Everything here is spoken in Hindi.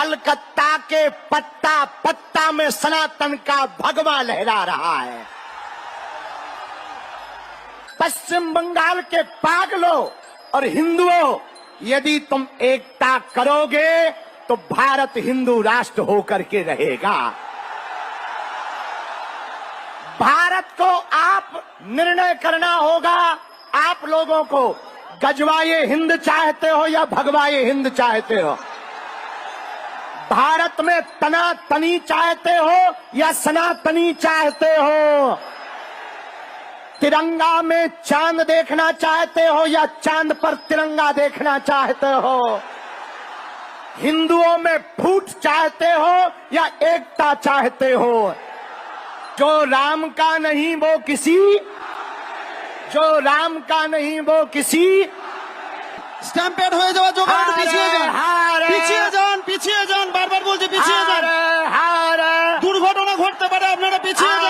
कलकत्ता के पत्ता पत्ता में सनातन का भगवा लहरा रहा है। पश्चिम बंगाल के पागलों और हिंदुओं, यदि तुम एकता करोगे तो भारत हिंदू राष्ट्र होकर के रहेगा। भारत को आप निर्णय करना होगा, आप लोगों को गजवाए हिंद चाहते हो या भगवाए हिंद चाहते हो। भारत में तनातनी चाहते हो या सनातनी चाहते हो। तिरंगा में चांद देखना चाहते हो या चांद पर तिरंगा देखना चाहते हो। हिंदुओं में फूट चाहते हो या एकता चाहते हो। जो राम का नहीं वो किसी, जो राम का नहीं वो किसी। স্ট্যাম্পেড হয়ে যাওয়া জোগাড়, পিছিয়ে যান, পিছিয়ে যান, পিছিয়ে যান, বারবার বলছি পিছিয়ে যান। দুর্ঘটনা ঘটতে পারে, আপনারা পিছিয়ে যান।